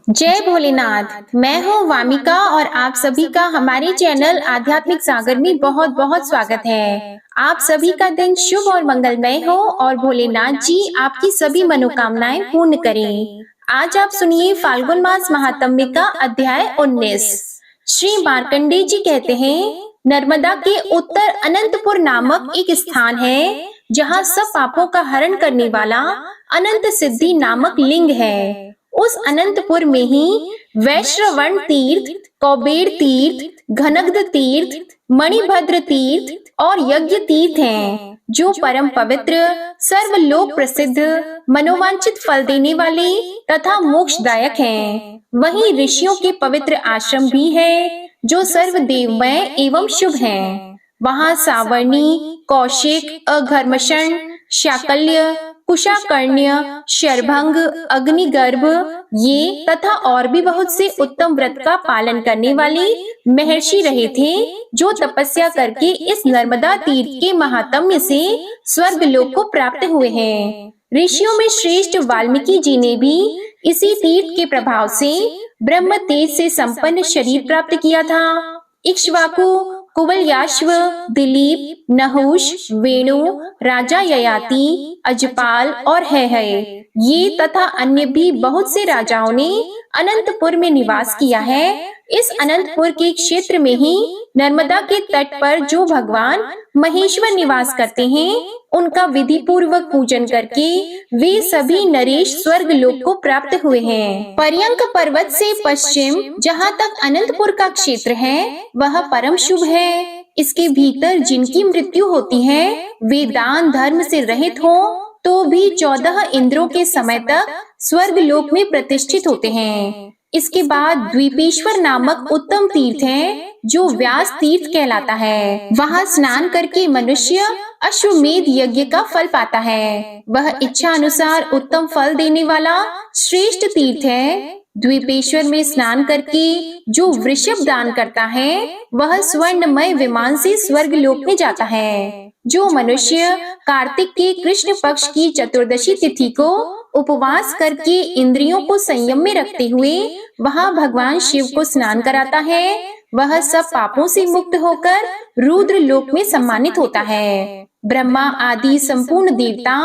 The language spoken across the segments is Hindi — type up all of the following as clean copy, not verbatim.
जय भोलेनाथ। मैं हूँ वामिका और आप सभी का हमारे चैनल आध्यात्मिक सागर में बहुत बहुत स्वागत है। आप सभी का दिन शुभ और मंगलमय हो और भोलेनाथ जी आपकी सभी मनोकामनाएं पूर्ण करें। आज आप सुनिए फाल्गुन मास महात्म्य का अध्याय 19। श्री मार्कंडेय जी कहते हैं, नर्मदा के उत्तर अनंतपुर नामक एक स्थान है जहाँ सब पापों का हरण करने वाला अनंत सिद्धि नामक लिंग है। उस अनंतपुर में ही वैश्रवण तीर्थ, कौबेर तीर्थ, घनग्ध तीर्थ, मणिभद्र तीर्थ और यज्ञ तीर्थ हैं, जो परम पवित्र, सर्वलोक प्रसिद्ध, मनोवांछित फल देने वाले तथा मोक्षदायक हैं। वहीं ऋषियों के पवित्र आश्रम भी हैं, जो सर्वदेवमय एवं शुभ हैं। वहाँ सावर्णी, कौशिक, अघर्मषण, शाकल्य, कुशाकर्ण्य, शरभंग, अग्निगर्भ ये तथा और भी बहुत से उत्तम व्रत का पालन करने वाले महर्षि रहे थे, जो तपस्या करके इस नर्मदा तीर्थ के महात्म्य से स्वर्गलोक को प्राप्त हुए हैं। ऋषियों में श्रेष्ठ वाल्मीकि जी ने भी इसी तीर्थ के प्रभाव से ब्रह्म तेज से संपन्न शरीर प्राप्त किया था। इक्ष्वाकु, कुवलयाश्व, दिलीप, नहुष, वेणु, राजा ययाति, अजपाल और है ये तथा अन्य भी बहुत से राजाओं ने अनंतपुर में निवास किया है। इस अनंतपुर के क्षेत्र में ही नर्मदा के तट पर जो भगवान महेश्वर निवास करते हैं, उनका विधि पूर्वक पूजन करके वे सभी नरेश स्वर्ग लोक को प्राप्त हुए हैं। पर्यंक पर्वत से पश्चिम जहाँ तक अनंतपुर का क्षेत्र है, वह परम शुभ है। इसके भीतर जिनकी मृत्यु होती है, वे दान धर्म से रहित हो तो भी 14 इंद्रों के समय तक स्वर्ग लोक में प्रतिष्ठित होते हैं। इसके बाद द्वीपेश्वर नामक उत्तम तीर्थ है, जो व्यास तीर्थ कहलाता है। वहाँ स्नान करके मनुष्य अश्वमेध यज्ञ का फल पाता है। वह इच्छा अनुसार उत्तम फल देने वाला श्रेष्ठ तीर्थ है। द्वीपेश्वर में स्नान करके जो वृषभ दान करता है, वह स्वर्णमय विमान से स्वर्ग लोक में जाता है। जो मनुष्य कार्तिक के कृष्ण पक्ष की चतुर्दशी तिथि को उपवास करके इंद्रियों को संयम में रखते हुए वहाँ भगवान शिव को स्नान कराता है, वह सब पापों से मुक्त होकर रुद्र लोक में सम्मानित होता है। ब्रह्मा आदि संपूर्ण देवता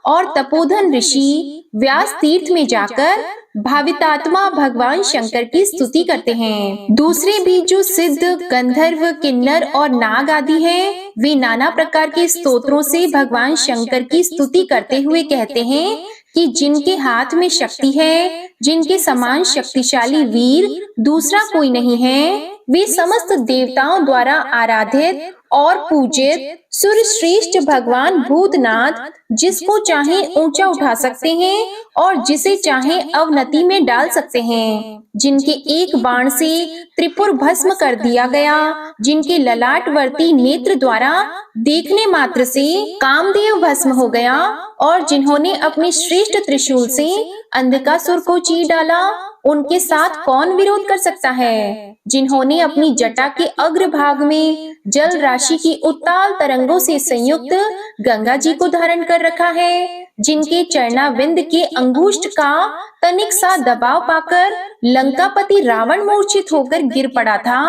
और तपोधन ऋषि व्यास तीर्थ में जाकर भावितात्मा भगवान शंकर की स्तुति करते हैं। दूसरे भी जो सिद्ध, गंधर्व, किन्नर और नाग आदि हैं, वे नाना प्रकार के स्तोत्रों से भगवान शंकर की स्तुति करते हुए कहते हैं कि जिनके हाथ में शक्ति है, जिनके समान शक्तिशाली वीर दूसरा कोई नहीं है, वे समस्त देवताओं द्वारा आराधित और पूजित सुरश्रेष्ठ भगवान भूतनाथ, जिसको चाहे ऊंचा उठा सकते हैं और जिसे चाहे अवनति में डाल सकते हैं, जिनके एक बाण से त्रिपुर भस्म कर दिया गया, जिनके ललाटवर्ती नेत्र द्वारा देखने मात्र से कामदेव भस्म हो गया और जिन्होंने अपने श्रेष्ठ त्रिशूल से अंधकासुर को चीर डाला, उनके साथ कौन विरोध कर सकता है। जिन्होंने अपनी जटा के अग्रभाग में जल राशि की उत्ताल तरंगों से संयुक्त गंगा जी को धारण कर रखा है, जिनके चरणाविंद के अंगुष्ठ का तनिक सा दबाव पाकर लंकापति रावण मूर्छित होकर गिर पड़ा था,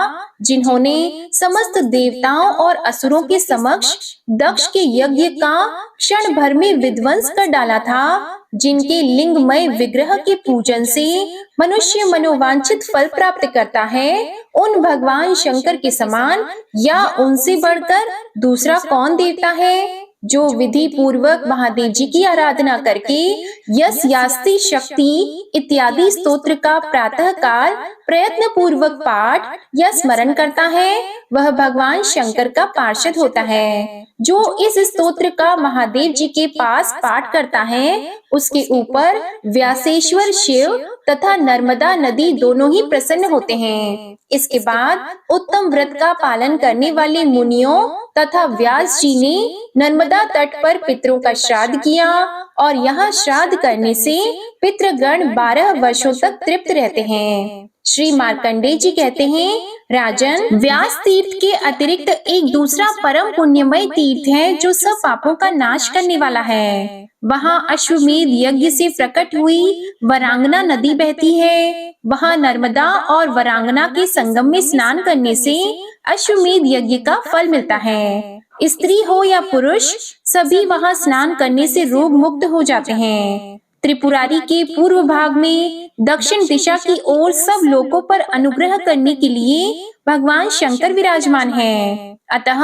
जिन्होंने समस्त देवताओं और असुरों के समक्ष दक्ष के यज्ञ का क्षण भर में विध्वंस कर डाला था, जिनके लिंगमय विग्रह के पूजन से मनुष्य मनोवांछित फल प्राप्त करता है, उन भगवान शंकर के समान या उनसे बढ़कर दूसरा कौन देवता है। जो विधि पूर्वक महादेव जी की आराधना करके यस यास्ति शक्ति इत्यादि स्तोत्र का प्रातः काल प्रयत्न पूर्वक पाठ या स्मरण करता है, वह भगवान शंकर का पार्षद होता है। जो इस स्तोत्र का महादेव जी के पास पाठ करता है, उसके ऊपर व्यासेश्वर शिव तथा नर्मदा नदी दोनों ही प्रसन्न होते हैं। इसके बाद उत्तम व्रत का पालन करने वाले मुनियों तथा व्यास जी ने नर्मदा तट पर पितरों का श्राद्ध किया और यहाँ श्राद्ध करने से पितृगण 12 वर्षों तक तृप्त रहते हैं। श्री मार्कंडेय जी कहते हैं, राजन, व्यास तीर्थ के अतिरिक्त एक दूसरा परम पुण्यमय तीर्थ है जो सब पापों का नाश करने वाला है। वहाँ अश्वमेध यज्ञ से प्रकट हुई वरांगना नदी बहती है। वहाँ नर्मदा और वरांगना के संगम में स्नान करने से अश्वमेध यज्ञ का फल मिलता है। स्त्री हो या पुरुष, सभी वहाँ स्नान करने से रोग मुक्त हो जाते हैं। त्रिपुरारी के पूर्व भाग में दक्षिण दिशा की ओर सब लोगों पर अनुग्रह करने के लिए भगवान शंकर विराजमान हैं। अतः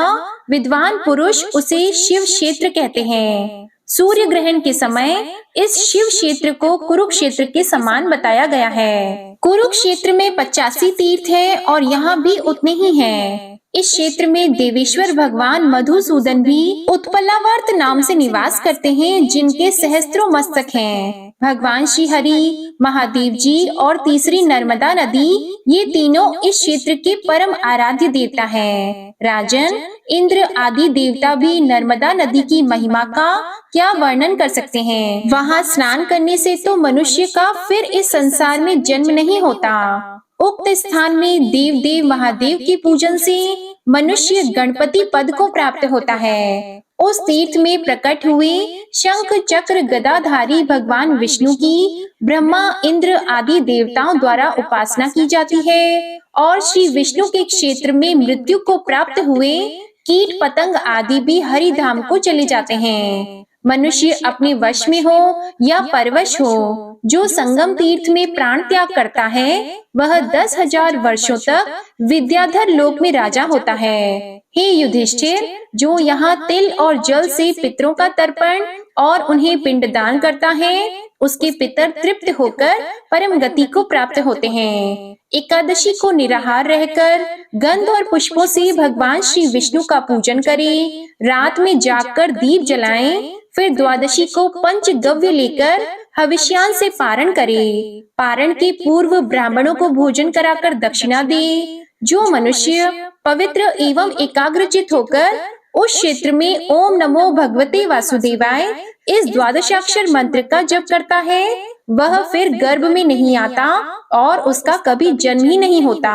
विद्वान पुरुष उसे शिव क्षेत्र कहते हैं। सूर्य ग्रहण के समय इस शिव क्षेत्र को कुरुक्षेत्र के समान बताया गया है। कुरुक्षेत्र में 85 तीर्थ है और यहाँ भी उतने ही हैं। इस क्षेत्र में देवेश्वर भगवान मधुसूदन भी उत्पलावर्त नाम से निवास करते हैं, जिनके सहस्त्रों मस्तक हैं। भगवान श्री हरि, महादेव जी और तीसरी नर्मदा नदी, ये तीनों इस क्षेत्र के परम आराध्य देवता हैं। राजन, इंद्र आदि देवता भी नर्मदा नदी की महिमा का क्या वर्णन कर सकते हैं। वहाँ स्नान करने से तो मनुष्य का फिर इस संसार में जन्म नहीं होता। उक्त स्थान में देव देव महादेव के पूजन से मनुष्य गणपति पद को प्राप्त होता है। उस तीर्थ में प्रकट हुए शंख चक्र गदाधारी भगवान विष्णु की ब्रह्मा, इंद्र आदि देवताओं द्वारा उपासना की जाती है और श्री विष्णु के क्षेत्र में मृत्यु को प्राप्त हुए कीट पतंग आदि भी हरि धाम को चले जाते हैं। मनुष्य अपने वश में हो या परवश हो, जो संगम तीर्थ में प्राण त्याग करता है वह 10,000 वर्षों तक विद्याधर लोक में राजा होता है। हे युधिष्ठिर, जो यहाँ तिल और जल से पितरों का तर्पण और उन्हें पिंडदान करता है, उसके पितर तृप्त होकर परम गति को प्राप्त होते हैं। एकादशी को निराहार रहकर गंध और पुष्पों से भगवान श्री विष्णु का पूजन करें, रात में जागकर दीप जलाएं, फिर द्वादशी को पंचगव्य लेकर हविष्यान से पारण करें। पारण के पूर्व ब्राह्मणों को भोजन कराकर दक्षिणा दे। जो मनुष्य पवित्र एवं एकाग्रचित होकर उस क्षेत्र में ओम नमो भगवते वासुदेवाय इस द्वादशाक्षर मंत्र का जप करता है, वह फिर गर्भ में नहीं आता और उसका कभी जन्म ही नहीं होता।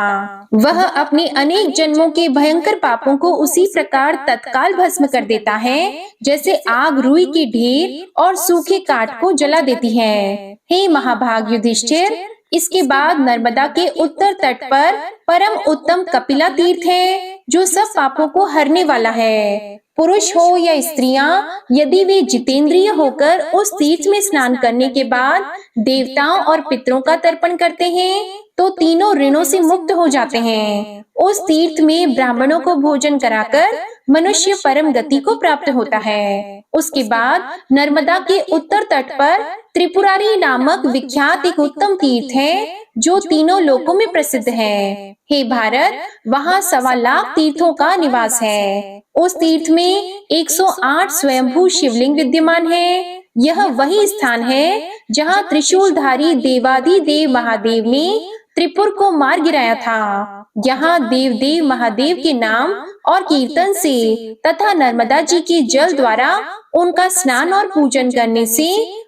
वह अपने अनेक जन्मों के भयंकर पापों को उसी प्रकार तत्काल भस्म कर देता है जैसे आग रुई के ढेर और सूखे काठ को जला देती है। हे महाभाग युधिष्ठिर, इसके बाद नर्मदा के उत्तर तट पर परम उत्तम कपिला तीर्थ है, जो सब पापों को हरने वाला है। पुरुष हो या स्त्रियां, यदि वे जितेंद्रिय होकर उस तीर्थ में स्नान करने के बाद देवताओं और पितरों का तर्पण करते हैं तो तीनों ऋणों से मुक्त हो जाते हैं। उस तीर्थ में ब्राह्मणों को भोजन कराकर मनुष्य परम गति को प्राप्त होता है। उसके बाद नर्मदा के उत्तर तट पर त्रिपुरारी नामक विख्यात एक उत्तम तीर्थ है, जो तीनों लोकों में प्रसिद्ध है। हे भारत, वहाँ 1.25 लाख तीर्थों का निवास है। उस तीर्थ में 108 स्वयंभू शिवलिंग विद्यमान है। यह वही स्थान है जहाँ त्रिशूलधारी देवाधिदेव महादेव ने त्रिपुर को मार गिराया था। यहाँ देव देव महादेव के नाम और कीर्तन से तथा नर्मदा जी के जल द्वारा उनका स्नान और पूजन करने से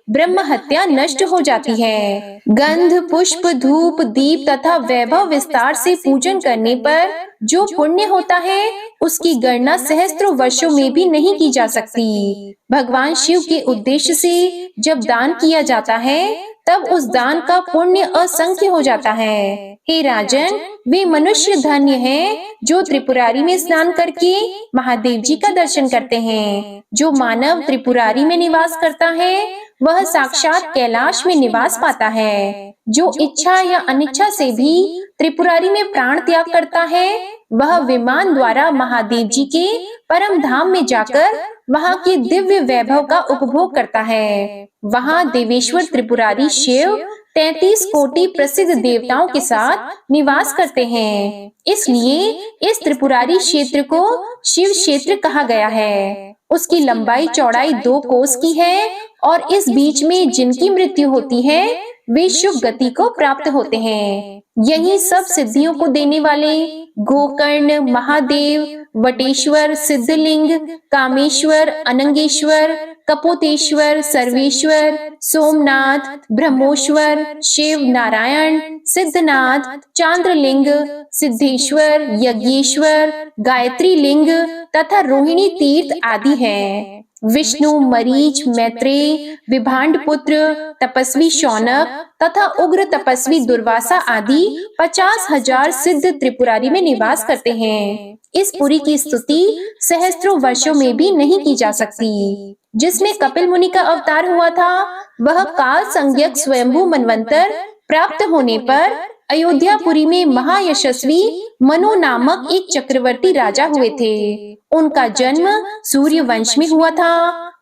ब्रह्म हत्या नष्ट हो जाती है। गंध, पुष्प, धूप, दीप तथा वैभव विस्तार से पूजन करने पर जो पुण्य होता है उसकी गणना सहस्त्रों वर्षों में भी नहीं की जा सकती। भगवान शिव के उद्देश्य से जब दान किया जाता है तब उस दान का पुण्य असंख्य हो जाता है। हे राजन, वे मनुष्य धन्य हैं जो त्रिपुरारी में स्नान करके महादेव जी का दर्शन करते हैं। जो मानव त्रिपुरारी में निवास करता है वह साक्षात कैलाश में निवास पाता है। जो इच्छा या अनिच्छा से भी त्रिपुरारी में प्राण त्याग करता है वह विमान द्वारा महादेव जी के परम धाम में जाकर वहाँ के दिव्य वैभव का उपभोग करता है। वहाँ देवेश्वर त्रिपुरारी शिव 33 कोटि प्रसिद्ध देवताओं के साथ निवास करते हैं। इसलिए इस त्रिपुरारी क्षेत्र को शिव क्षेत्र कहा गया है। उसकी लंबाई चौड़ाई 2 कोस की है और इस बीच में जिनकी मृत्यु होती है वे शुभ गति को प्राप्त होते हैं। यही सब सिद्धियों को देने वाले गोकर्ण, महादेव, वटेश्वर, सिद्धलिंग, कामेश्वर, अनंगेश्वर, कपोतेश्वर, सर्वेश्वर, सोमनाथ, ब्रह्मोश्वर, शिव, नारायण, सिद्धनाथ, चांद्रलिंग, सिद्धेश्वर, यज्ञेश्वर, गायत्री लिंग तथा रोहिणी तीर्थ आदि हैं। विष्णु, मरीच, मैत्रेय, विभांड पुत्र, तपस्वी शौनक तथा उग्र तपस्वी दुर्वासा आदि 50,000 सिद्ध त्रिपुरारी में निवास करते हैं। इस पुरी की स्तुति सहस्त्रों वर्षों में भी नहीं की जा सकती। जिसमें कपिल मुनि का अवतार हुआ था, वह काल संज्ञक स्वयंभू मनवंतर प्राप्त होने पर अयोध्यापुरी में महायशस्वी मनु नामक एक चक्रवर्ती राजा हुए थे। उनका जन्म सूर्य वंश में हुआ था।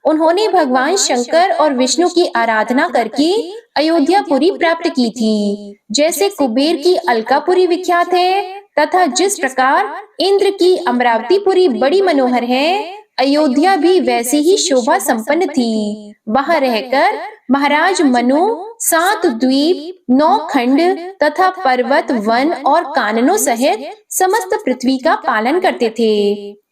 उन्होंने भगवान शंकर और विष्णु की आराधना करके अयोध्यापुरी प्राप्त की थी। जैसे कुबेर की अलकापुरी विख्यात है तथा जिस प्रकार इंद्र की अमरावतीपुरी बड़ी मनोहर है, अयोध्या भी वैसी ही शोभा संपन्न थी। वहां रहकर महाराज मनु 7 द्वीप, 9 खंड तथा पर्वत, वन और काननों सहित समस्त पृथ्वी का पालन करते थे।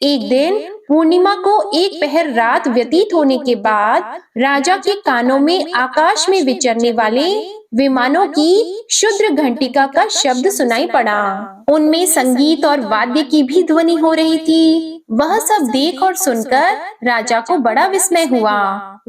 एक दिन पूर्णिमा को एक पहर रात व्यतीत होने के बाद राजा के कानों में आकाश में विचरने वाले विमानों की शुद्र घंटिका का शब्द सुनाई पड़ा। उनमें संगीत और वाद्य की भी ध्वनि हो रही थी। वह सब देख और सुनकर राजा को बड़ा विस्मय हुआ।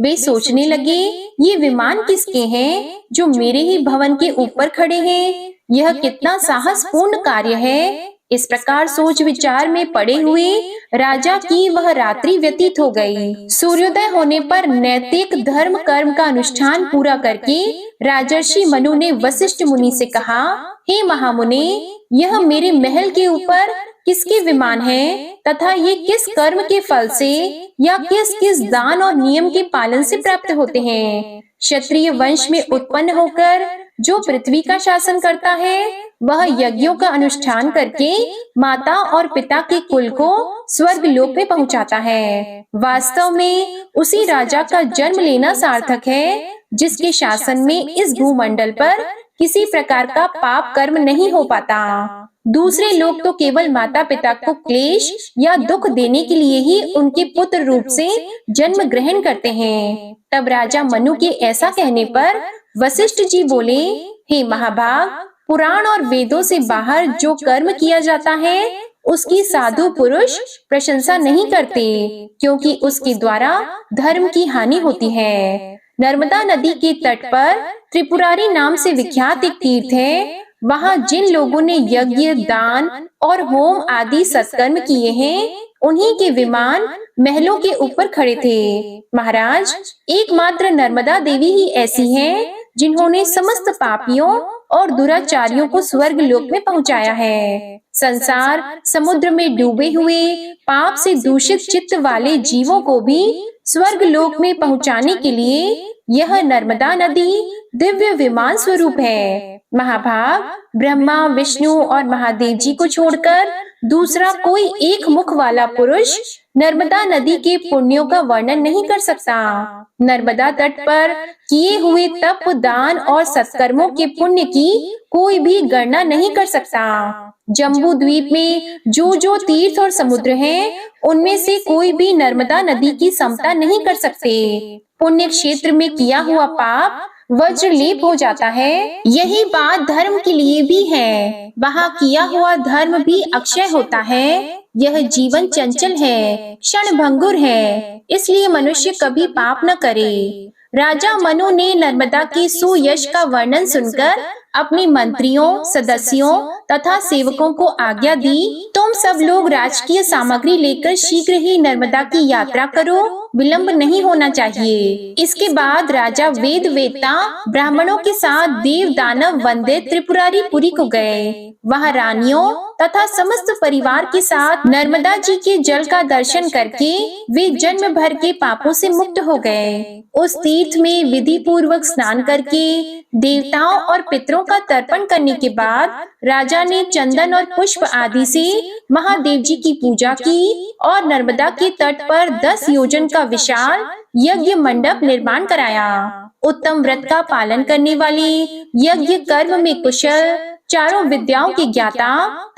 वे सोचने लगे, ये विमान किसके हैं जो मेरे ही भवन के ऊपर खड़े हैं? यह कितना साहसपूर्ण कार्य है। इस प्रकार सोच विचार में पड़े हुए राजा की वह रात्रि व्यतीत हो गई। सूर्योदय होने पर नैतिक धर्म कर्म का अनुष्ठान पूरा करके राजर्षि मनु ने वशिष्ठ मुनि से कहा, हे महामुने, यह मेरे महल के ऊपर किसके विमान है तथा ये किस कर्म के फल से या किस किस दान और नियम के पालन से प्राप्त होते हैं? क्षत्रिय वंश में उत्पन्न होकर जो पृथ्वी का शासन करता है, वह यज्ञों का अनुष्ठान करके माता और पिता के कुल को स्वर्ग लोक में पहुंचाता है। वास्तव में उसी राजा का जन्म लेना सार्थक है जिसके शासन में इस भूमंडल पर किसी प्रकार का पाप कर्म नहीं हो पाता। दूसरे लोग तो केवल माता पिता को क्लेश या दुख देने के लिए ही उनके पुत्र रूप से जन्म ग्रहण करते हैं। तब राजा मनु के ऐसा कहने पर वशिष्ठ जी बोले, हे महाभाग, पुराण और वेदों से बाहर जो कर्म किया जाता है उसकी साधु पुरुष प्रशंसा नहीं करते, क्योंकि उसके द्वारा धर्म की हानि होती है। नर्मदा नदी के तट पर त्रिपुरारी नाम से विख्यात एक तीर्थ है। वहाँ जिन लोगों ने यज्ञ, दान और होम आदि सत्कर्म किए हैं, उन्हीं के विमान महलों के ऊपर खड़े थे। महाराज, एकमात्र नर्मदा देवी ही ऐसी हैं जिन्होंने समस्त पापियों और दुराचारियों को स्वर्ग लोक में पहुंचाया है। संसार समुद्र में डूबे हुए पाप से दूषित चित्त वाले जीवों को भी स्वर्ग लोक में पहुंचाने के लिए यह नर्मदा नदी दिव्य विमान स्वरूप है। महाभाग, ब्रह्मा, विष्णु और महादेव जी को छोड़कर दूसरा कोई एक मुख वाला पुरुष नर्मदा नदी के पुण्यों का वर्णन नहीं कर सकता। नर्मदा तट पर किए हुए तप, दान और सत्कर्मों के पुण्य की कोई भी गणना नहीं कर सकता। जम्बू द्वीप में जो तीर्थ और समुद्र हैं, उनमें से कोई भी नर्मदा नदी की समता नहीं कर सकते। पुण्य क्षेत्र में किया हुआ पाप वज्रलेप हो जाता है। यही बात धर्म के लिए भी है। वहाँ किया हुआ धर्म भी अक्षय होता है। यह जीवन चंचल है, क्षण भंगुर है, इसलिए मनुष्य कभी पाप न करे। राजा मनु ने नर्मदा के सुयश का वर्णन सुनकर अपने मंत्रियों, सदस्यों तथा सेवकों को आज्ञा दी, तुम सब लोग राजकीय सामग्री लेकर शीघ्र ही नर्मदा की यात्रा करो, विलंब नहीं होना चाहिए। इसके बाद राजा वेद वेत्ता ब्राह्मणों के साथ देव दानव वंदे त्रिपुरारी पुरी को गए। वहाँ रानियों तथा समस्त परिवार के साथ नर्मदा जी के जल का दर्शन करके वे जन्म भर के पापों से मुक्त हो गए। उस तीर्थ में विधि पूर्वक स्नान करके देवताओं और पितरों का तर्पण करने के बाद राजा ने चंदन और पुष्प आदि से महादेव जी की पूजा की और नर्मदा के तट पर 10 योजन का विशाल यज्ञ मंडप निर्माण कराया। उत्तम व्रत का पालन करने वाले, यज्ञ कर्म में कुशल, चारों विद्याओं के ज्ञाता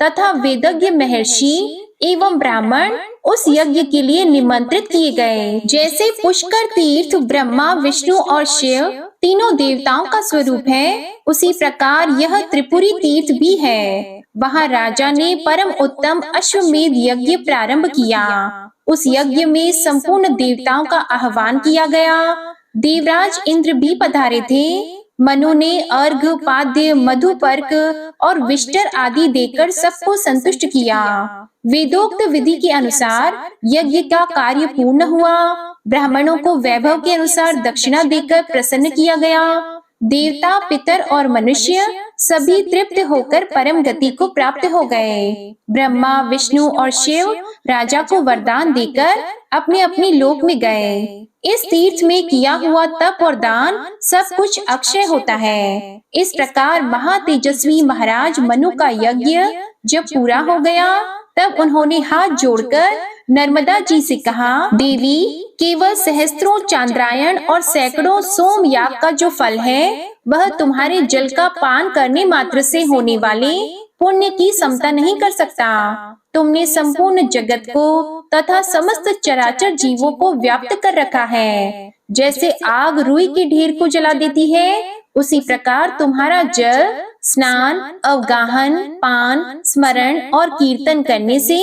तथा वेदज्ञ महर्षि एवं ब्राह्मण उस यज्ञ के लिए निमंत्रित किए गए। जैसे पुष्कर तीर्थ ब्रह्मा, विष्णु और शिव तीनों देवताओं का स्वरूप है, उसी प्रकार यह त्रिपुरी तीर्थ भी है। वहाँ राजा ने परम उत्तम अश्वमेध यज्ञ प्रारंभ किया। उस यज्ञ में संपूर्ण देवताओं का आह्वान किया गया। देवराज इंद्र भी पधारे थे। मनु ने अर्घ, पाद्य, मधुपर्क और विष्टर आदि देकर सबको संतुष्ट किया। वेदोक्त विधि के अनुसार यज्ञ का कार्य पूर्ण हुआ। ब्राह्मणों को वैभव के अनुसार दक्षिणा देकर प्रसन्न किया गया। देवता, पितर और मनुष्य सभी तृप्त होकर परम गति को प्राप्त हो गए। ब्रह्मा, विष्णु और शिव राजा को वरदान देकर अपने अपने लोक में गए। इस तीर्थ में किया हुआ तप और दान सब कुछ अक्षय होता है। इस प्रकार महातेजस्वी महाराज मनु का यज्ञ जब पूरा हो गया, तब उन्होंने हाथ जोड़कर नर्मदा जी से कहा, देवी, केवल सहस्त्रों चांद्रायण और सैकड़ों सोम याग का जो फल है, वह तुम्हारे जल का पान करने मात्र से होने वाले पुण्य की समता नहीं कर सकता। तुमने संपूर्ण जगत को तथा समस्त चराचर जीवों को व्याप्त कर रखा है। जैसे आग रुई के ढेर को जला देती है, उसी प्रकार तुम्हारा जल स्नान, अवगाहन, पान, स्मरण और कीर्तन करने से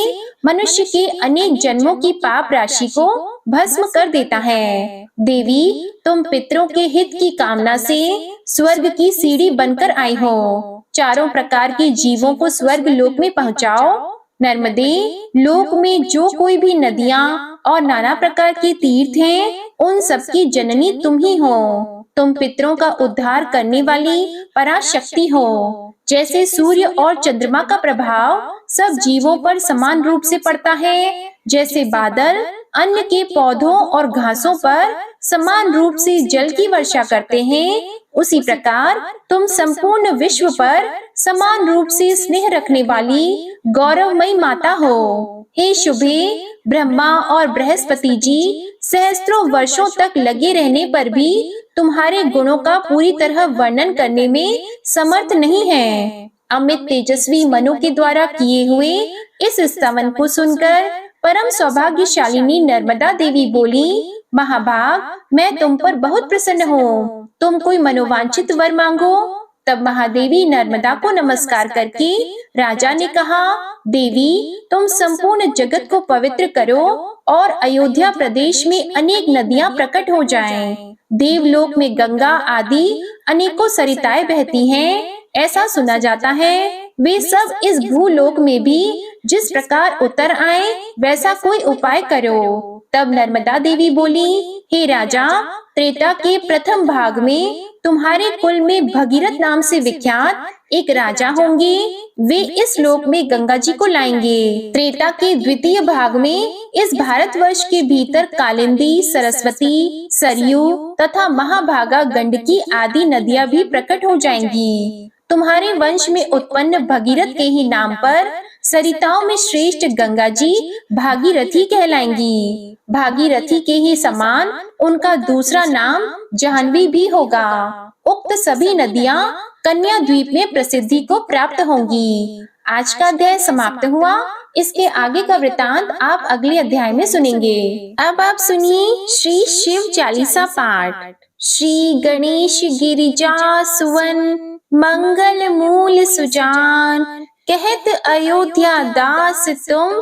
मनुष्य के अनेक जन्मों की पाप राशि को भस्म कर देता है। देवी, तुम पितरों के हित की कामना से स्वर्ग की सीढ़ी बनकर आई हो। चारों प्रकार के जीवों को स्वर्ग लोक में पहुँचाओ। नर्मदे, लोक में जो कोई भी नदियाँ और नाना प्रकार के तीर्थ हैं, उन सबकी जननी तुम ही हो। तुम पितरों का उद्धार करने वाली पराशक्ति हो। जैसे सूर्य और चंद्रमा का प्रभाव सब जीवों पर समान रूप से पड़ता है, जैसे बादल अन्न के पौधों और घासों पर समान रूप से जल की वर्षा करते हैं, उसी प्रकार तुम संपूर्ण विश्व पर समान रूप से स्नेह रखने वाली गौरवमयी माता हो। हे शुभे, ब्रह्मा और बृहस्पति जी सहस्त्रों वर्षों तक लगे रहने पर भी तुम्हारे गुणों का पूरी तरह वर्णन करने में समर्थ नहीं है। अमित तेजस्वी मनु के द्वारा किए हुए इस स्तवन को सुनकर परम सौभाग्यशालिनी नर्मदा देवी बोली, महाभाग, मैं तुम पर बहुत प्रसन्न हूँ। तुम कोई मनोवांछित वर मांगो। तब महादेवी नर्मदा को नमस्कार करके राजा ने कहा, देवी, तुम संपूर्ण जगत को पवित्र करो और अयोध्या प्रदेश में अनेक नदियां प्रकट हो जाएं। देवलोक में गंगा आदि अनेकों सरिताएं बहती हैं, ऐसा सुना जाता है। वे सब इस भूलोक में भी जिस प्रकार उतर आए, वैसा कोई उपाय करो। तब नर्मदा देवी बोली, हे राजा, त्रेता के प्रथम भाग में तुम्हारे कुल में भगीरथ नाम से विख्यात एक राजा होंगे। वे इस लोक में गंगा जी को लाएंगे। त्रेता के द्वितीय भाग में इस भारतवर्ष के भीतर कालिंदी, सरस्वती, सरयू तथा महाभागा, गंडकी आदि नदियां भी प्रकट हो जाएंगी। तुम्हारे वंश में उत्पन्न भगीरथ के ही नाम पर सरिताओं में श्रेष्ठ गंगा जी भागीरथी कहलाएंगी। भागीरथी के ही समान उनका दूसरा नाम जाह्नवी भी होगा। उक्त सभी नदियां कन्या द्वीप में प्रसिद्धि को प्राप्त होंगी। आज का अध्याय समाप्त हुआ। इसके आगे का वृतांत आप अगले अध्याय में सुनेंगे। अब आप सुनिए श्री शिव चालीसा पाठ। श्री गणेश गिरिजा सुवन मंगल मूल सुजान, कहत अयोध्या दास तुम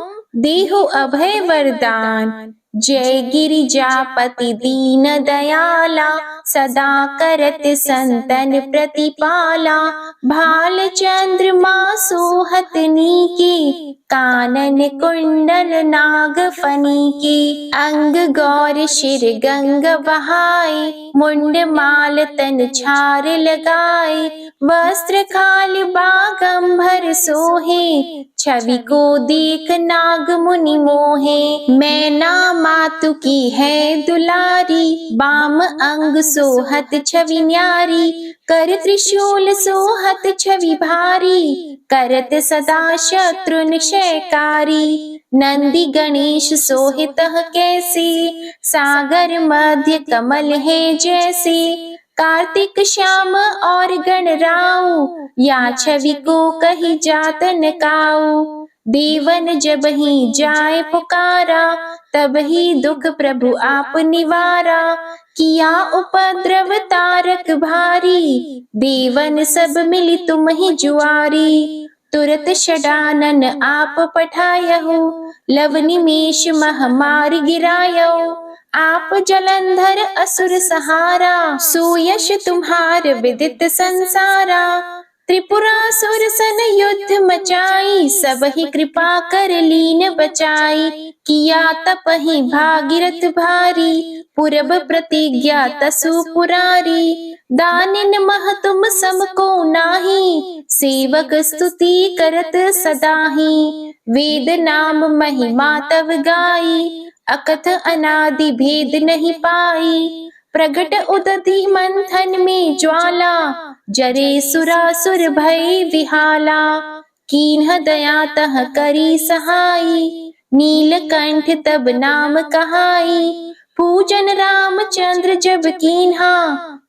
देहु अभय वरदान। जय गिरिजापति दीन दयाला, सदा करत संतन प्रतिपाला। भाल चंद्रमा सोहत नीके, कानन कुंडल नाग फनी के। अंग गौर शिर गंग बहाए, मुंड माल तन छार लगाए। वस्त्र खाल बागंबर सोहे, छवि को देख नाग मुनि मोहे। मैना मातु की है दुलारी, बाम अंग सोहत छवि न्यारी। कर त्रिशूल सोहत छवि भारी, करत सदा शत्रु निशयकारी। नंदी गणेश सोहित कैसे, सागर मध्य कमल है जैसे। कार्तिक श्याम और गणराऊ, या छवि को कही जात न काऊ। देवन जब ही जाए पुकारा, तब ही दुख प्रभु आप निवारा। किया उपद्रव तारक भारी, देवन सब मिली तुम ही जुआरी। तुरत षडानन आप पठायहु, लव निमेष महामारी गिरायहु। आप जलंधर असुर सहारा, सुयश तुम्हार विदित संसारा। त्रिपुरासुर सन युद्ध मचाई, सब ही कृपा कर लीन बचाई। किया तपहि भागीरथ भारी, पूरब प्रतिज्ञा तसु पुरारी। दानिन मह तुम सम को नाही, सेवक स्तुति करत सदाही। वेद नाम महिमा तव गाई, अकथ अनादि भेद नहीं पाई। प्रगट उदधि मंथन में ज्वाला, जरे सुरासुर भय विहाला। कीन्ह दया तह करी सहाई, नीलकंठ तब नाम कहाई। पूजन रामचंद्र जब कीन्हा,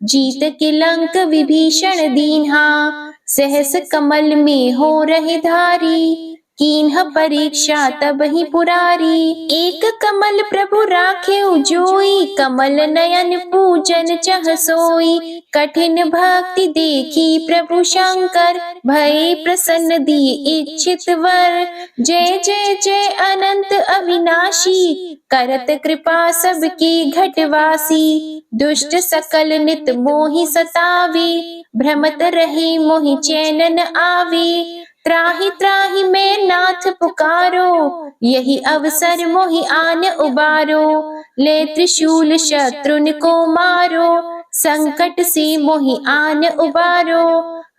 जीत के लंक विभीषण दीन्हा। सहस कमल में हो रहे धारी, कीन्ह परीक्षा तब ही पुरारी। एक कमल प्रभु राखे जोई, कमल नयन पूजन चह सोई। कठिन भक्ति देखी प्रभु शंकर, भय प्रसन्न दिए इच्छित वर। जय जय जय अनंत अविनाशी, करत कृपा सबकी घटवासी। दुष्ट सकल नित मोहि सतावे, भ्रमत रहे मोहि चैन न आवे। त्राहि त्राहि मैं नाथ पुकारो, यही अवसर मोहि आन उबारो। ले त्रिशूल शत्रुन को मारो, संकट से मोहि आन उबारो।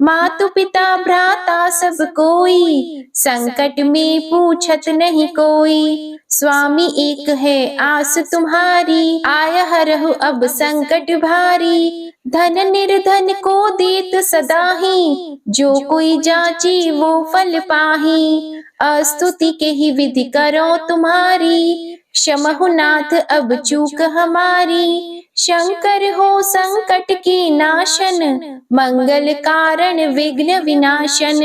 मातु पिता भ्राता सब कोई, संकट में पूछत नहीं कोई। स्वामी एक है आस तुम्हारी, आय हरहु अब संकट भारी। धन निर्धन को देत सदाही, जो कोई जाचे वो फल पाही। अस्तुति के ही विधि करो तुम्हारी, क्षमहु नाथ अब चूक हमारी। शंकर हो संकट के नाशन, मंगल कारण विघ्न विनाशन।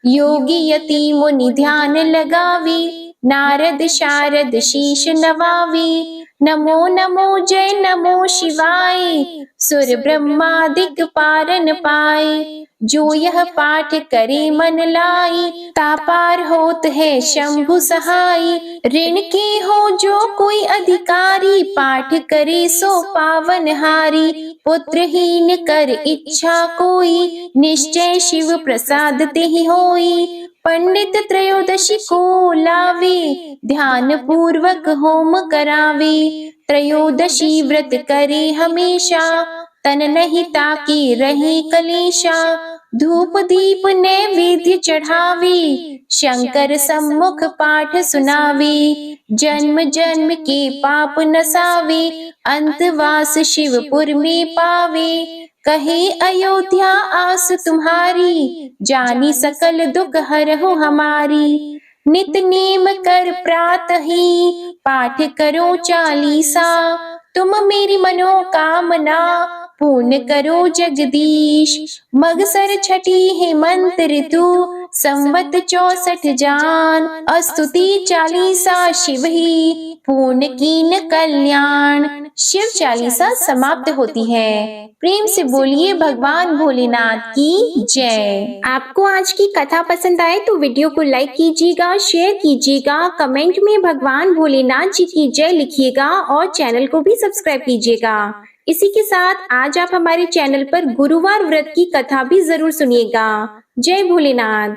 योगी यति मुनि ध्यान लगावी, नारद शारद शीश नवावी। नमो नमो जय नमो शिवाय, सुर ब्रह्मादिक पारन पाए। जो यह पाठ करे मन लाई, तापार होत है शंभु सहाय। ऋण के हो जो कोई अधिकारी, पाठ करे सो पावन हारी। पुत्रहीन कर इच्छा कोई, निश्चय शिव प्रसाद तेहि होई। पंडित त्रयोदशी को लावे, ध्यान पूर्वक होम करावे। त्रयोदशी व्रत करे हमेशा, तन नहीं ताकि रहे कलेशा। धूप दीप नैवेद्य चढ़ावे, शंकर सम्मुख पाठ सुनावे। जन्म जन्म के पाप नसावे, अंतवास शिवपुर में पावे। कहे अयोध्या आस तुम्हारी, जानी सकल दुख हरहु हमारी। नित नेम कर प्रातः ही, पाठ करो चालीसा। तुम मेरी मनोकामना, पूर्ण करो जगदीश। मगसर छठी हेमंत ऋतु, संवत 64 जान। स्तुति चालीसा शिव ही, पूर्ण कीन कल्याण। शिव चालीसा समाप्त होती है। प्रेम से बोलिए भगवान भोलेनाथ की जय। आपको आज की कथा पसंद आए तो वीडियो को लाइक कीजिएगा, शेयर कीजिएगा, कमेंट में भगवान भोलेनाथ जी की जय लिखिएगा और चैनल को भी सब्सक्राइब कीजिएगा। इसी के साथ आज आप हमारे चैनल पर गुरुवार व्रत की कथा भी जरूर सुनिएगा। जय भोलेनाथ।